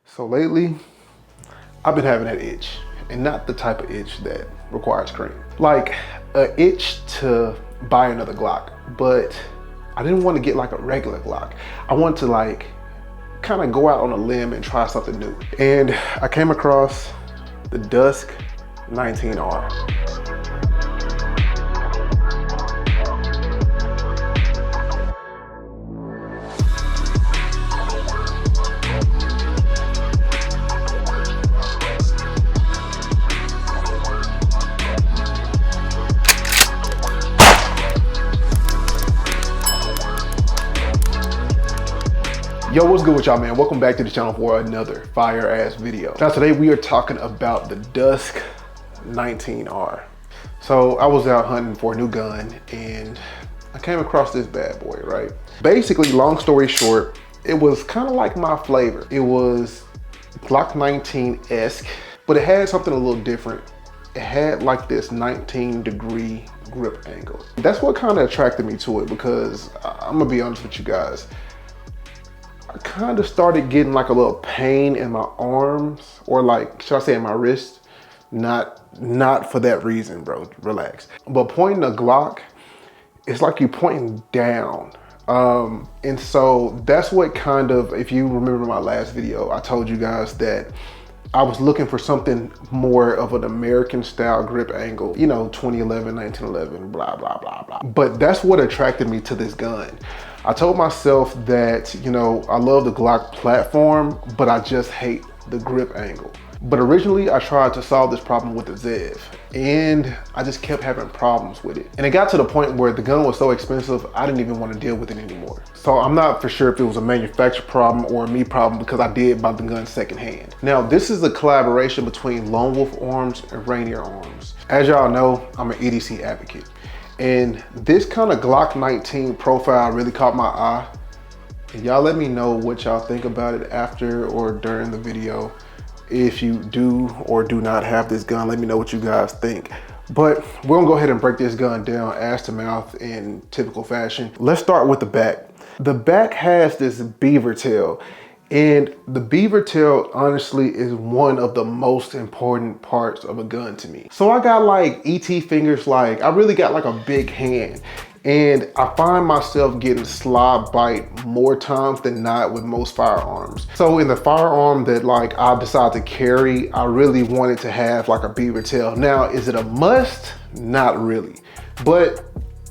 So lately, I've been having that itch, and not the type of itch that requires cream. Like an itch to buy another Glock, but I didn't want to get like a regular Glock. I want to like kind of go out on a limb and try something new. And I came across the Dusk 19R. Yo, what's good with y'all, man? Welcome back to the channel for another fire ass video. Now today we are talking about the Dusk 19R. So I was out hunting for a new gun and I came across this bad boy, right? Basically, long story short, it was kind of like my flavor. It was Glock 19-esque, but it had something a little different. It had like this 19-degree grip angle. That's what kind of attracted me to it, because I'm gonna be honest with you guys, I kind of started getting like a little pain in my arms, or like, should I say in my wrist? Not for that reason, bro, relax. But pointing a Glock, it's like you're pointing down. And so that's what kind of, if you remember my last video, I told you guys that I was looking for something more of an American style grip angle, you know, 2011, 1911, blah, blah, blah, blah. But that's what attracted me to this gun. I told myself that, you know, I love the Glock platform, but I just hate the grip angle. But originally I tried to solve this problem with the Zev, and I just kept having problems with it. And it got to the point where the gun was so expensive, I didn't even want to deal with it anymore. So I'm not for sure if it was a manufacturer problem or a me problem, because I did buy the gun secondhand. Now, this is a collaboration between Lone Wolf Arms and Rainier Arms. As y'all know, I'm an EDC advocate. And this kind of Glock 19 profile really caught my eye. And y'all let me know what y'all think about it after or during the video. If you do or do not have this gun, let me know what you guys think. But we're gonna go ahead and break this gun down ass to mouth in typical fashion. Let's start with the back. The back has this beaver tail. And the beaver tail, honestly, is one of the most important parts of a gun to me. So I got like ET fingers, like I really got like a big hand. And I find myself getting slob bite more times than not with most firearms. So in the firearm that like I decide to carry, I really wanted to have like a beaver tail. Now, is it a must? Not really, but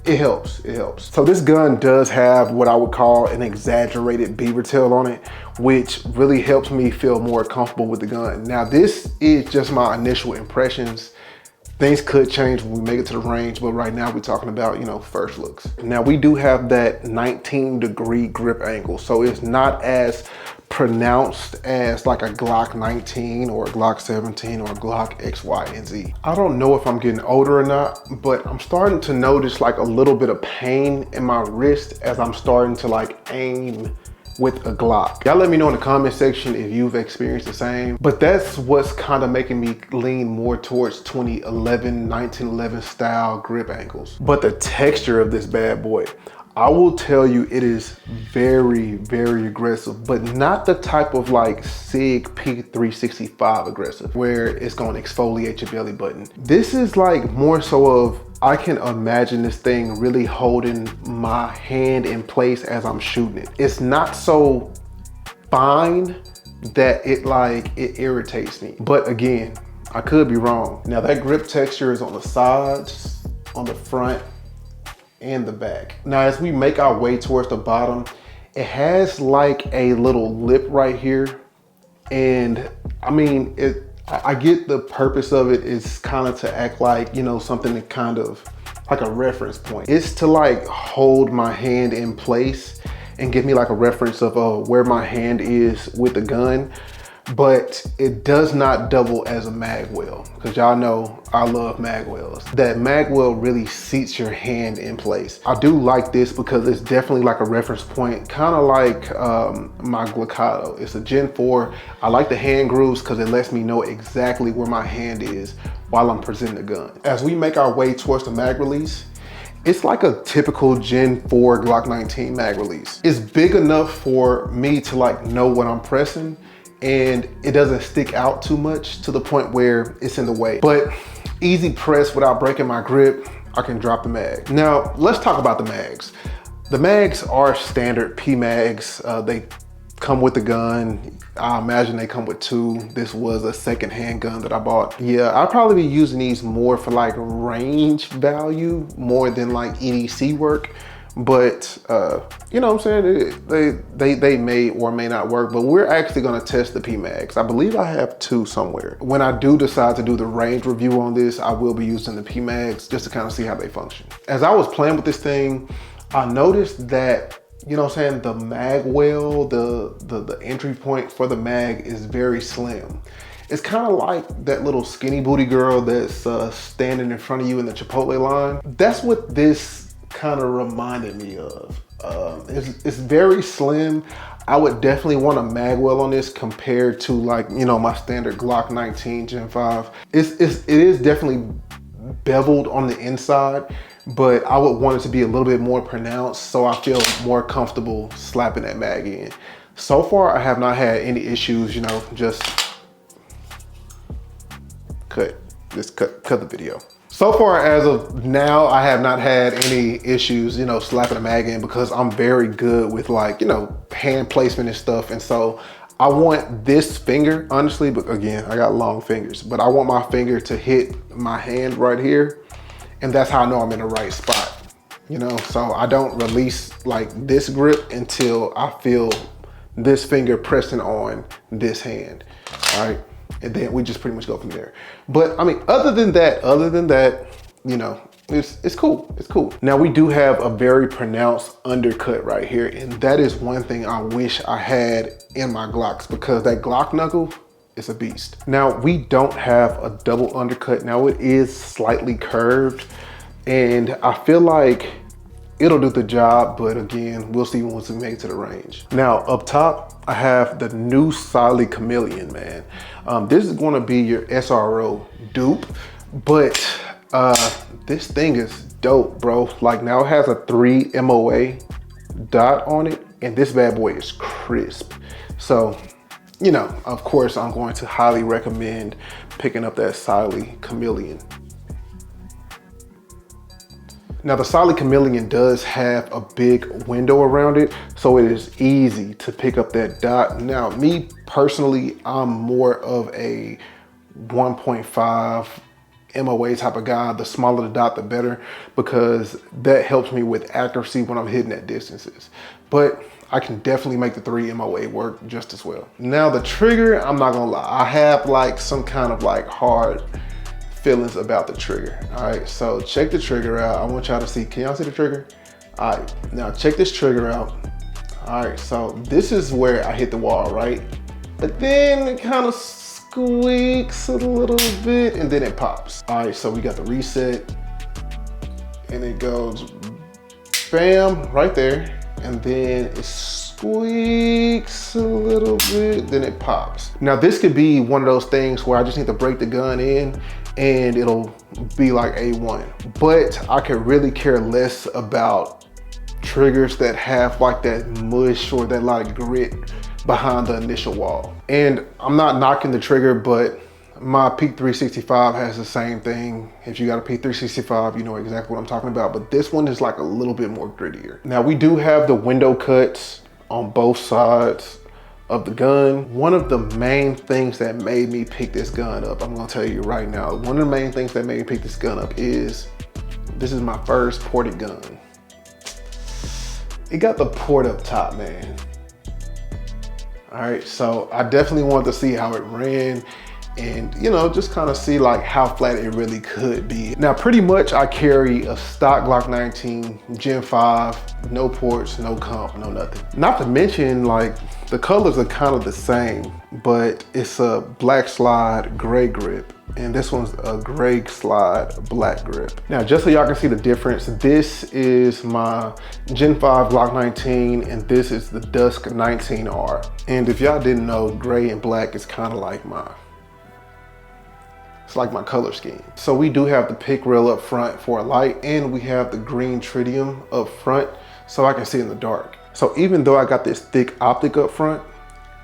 it helps, it helps. So this gun does have what I would call an exaggerated beaver tail on it, which really helps me feel more comfortable with the gun. Now, this is just my initial impressions. Things could change when we make it to the range, but right now we're talking about, you know, first looks. Now, we do have that 19-degree grip angle, so it's not as pronounced as like a Glock 19 or a Glock 17 or a Glock X, Y, and Z. I don't know if I'm getting older or not, but I'm starting to notice like a little bit of pain in my wrist as I'm starting to like aim with a Glock. Y'all let me know in the comment section if you've experienced the same, but that's what's kind of making me lean more towards 2011, 1911 style grip angles. But the texture of this bad boy, I will tell you, it is very, very aggressive, but not the type of like SIG P365 aggressive where it's gonna exfoliate your belly button. This is like more so of, I can imagine this thing really holding my hand in place as I'm shooting it. It's not so fine that it irritates me. But again, I could be wrong. Now that grip texture is on the sides, on the front, and the back. Now, as we make our way towards the bottom, it has like a little lip right here. And I mean, I get the purpose of it is kind of to act like, you know, something that kind of like a reference point. It's to like hold my hand in place and give me like a reference of where my hand is with the gun. But it does not double as a mag well, because y'all know I love mag wells. That mag well really seats your hand in place. I do like this because it's definitely like a reference point, kind of like my Glock. It's a Gen 4. I like the hand grooves because it lets me know exactly where my hand is while I'm presenting the gun. As we make our way towards the mag release, it's like a typical Gen 4 Glock 19 mag release. It's big enough for me to like know what I'm pressing, and it doesn't stick out too much to the point where it's in the way. But easy press without breaking my grip, I can drop the mag. Now, let's talk about the mags. The mags are standard P mags. They come with the gun. I imagine they come with 2. This was a secondhand gun that I bought. Yeah, I'll probably be using these more for like range value more than like EDC work. But you know what I'm saying? They may or may not work, but we're actually gonna test the PMags. I believe I have 2 somewhere. When I do decide to do the range review on this, I will be using the PMags just to kind of see how they function. As I was playing with this thing, I noticed that, you know what I'm saying, the mag well, the entry point for the mag is very slim. It's kind of like that little skinny booty girl that's standing in front of you in the Chipotle line. That's what this kind of reminded me of. It's very slim. I would definitely want a mag well on this compared to, like, you know, my standard Glock 19 Gen 5. It is definitely beveled on the inside, but I would want it to be a little bit more pronounced so I feel more comfortable slapping that mag in. So far, I have not had any issues, you know, just cut the video. So far as of now, I have not had any issues, you know, slapping a mag in because I'm very good with, like, you know, hand placement and stuff. And so I want this finger, honestly, but again, I got long fingers, but I want my finger to hit my hand right here. And that's how I know I'm in the right spot, you know? So I don't release like this grip until I feel this finger pressing on this hand, all right? And then we just pretty much go from there. But I mean, other than that, you know, it's cool, it's cool. Now we do have a very pronounced undercut right here. And that is one thing I wish I had in my Glocks, because that Glock knuckle is a beast. Now we don't have a double undercut. Now it is slightly curved and I feel like it'll do the job, but again, we'll see once we make it to the range. Now up top, I have the new Solid Chameleon, man. This is gonna be your SRO dupe, but this thing is dope, bro. Like, now it has a 3 MOA dot on it, and this bad boy is crisp. So, you know, of course, I'm going to highly recommend picking up that Solid Chameleon. Now the Solid Chameleon does have a big window around it, so it is easy to pick up that dot. Now, me personally, I'm more of a 1.5 MOA type of guy. The smaller the dot, the better, because that helps me with accuracy when I'm hitting at distances. But I can definitely make the 3 MOA work just as well. Now the trigger, I'm not gonna lie, I have like some kind of like hard feelings about the trigger. All right, so check the trigger out. I want y'all to see, can y'all see the trigger? All right, now check this trigger out. All right, so this is where I hit the wall, right? But then it kind of squeaks a little bit and then it pops. All right, so we got the reset and it goes bam, right there. And then it squeaks a little bit, then it pops. Now this could be one of those things where I just need to break the gun in and it'll be like A1. But I could really care less about triggers that have like that mush or that lot of grit behind the initial wall. And I'm not knocking the trigger, but my Peak 365 has the same thing. If you got a Peak 365, you know exactly what I'm talking about, but this one is like a little bit more grittier. Now we do have the window cuts on both sides of the gun. One of the main things that made me pick this gun up, I'm gonna tell you right now, one of the main things that made me pick this gun up is, this is my first ported gun. It got the port up top, man. All right, so I definitely wanted to see how it ran and, you know, just kind of see like how flat it really could be. Now, pretty much I carry a stock Glock 19 Gen 5, no ports, no comp, no nothing. Not to mention, like, the colors are kind of the same, but it's a black slide gray grip, and this one's a gray slide black grip. Now, just so y'all can see the difference, this is my Gen 5 Glock 19, and this is the Dusk 19R. And if y'all didn't know, gray and black is kind of like it's like my color scheme. So we do have the pick rail up front for a light, and we have the green tritium up front so I can see in the dark. So even though I got this thick optic up front,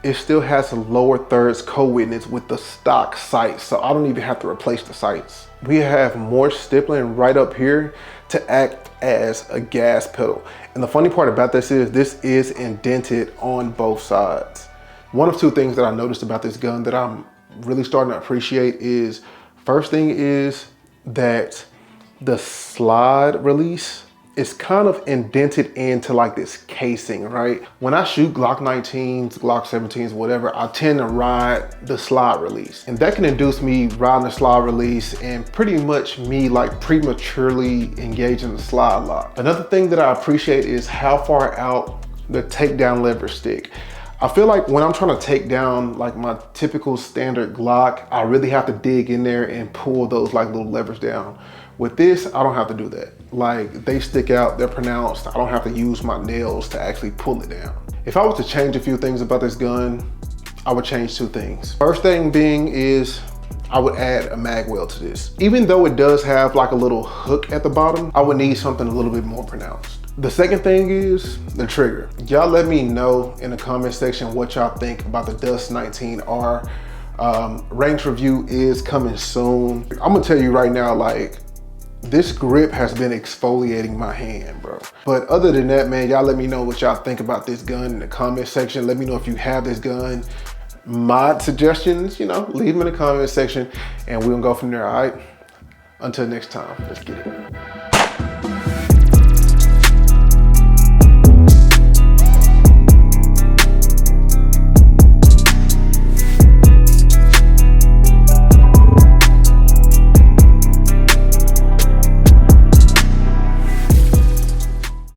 it still has a lower thirds co-witness with the stock sights, so I don't even have to replace the sights. We have more stippling right up here to act as a gas pedal. And the funny part about this is indented on both sides. One of two things that I noticed about this gun that I'm really starting to appreciate is, first thing is that the slide release is kind of indented into like this casing, right? When I shoot Glock 19s, Glock 17s, whatever, I tend to ride the slide release. And that can induce me riding the slide release and pretty much me like prematurely engaging the slide lock. Another thing that I appreciate is how far out the takedown lever stick. I feel like when I'm trying to take down like my typical standard Glock, I really have to dig in there and pull those like little levers down. With this, I don't have to do that. Like, they stick out, they're pronounced. I don't have to use my nails to actually pull it down. If I was to change a few things about this gun, I would change two things. First thing being is I would add a mag well to this. Even though it does have like a little hook at the bottom, I would need something a little bit more pronounced. The second thing is the trigger. Y'all let me know in the comment section what y'all think about the Dust 19R. Range review is coming soon. I'm gonna tell you right now, like, this grip has been exfoliating my hand, bro. But other than that, man, y'all let me know what y'all think about this gun in the comment section. Let me know if you have this gun. Mod suggestions, you know, leave them in the comment section and we're gonna go from there, all right? Until next time, let's get it.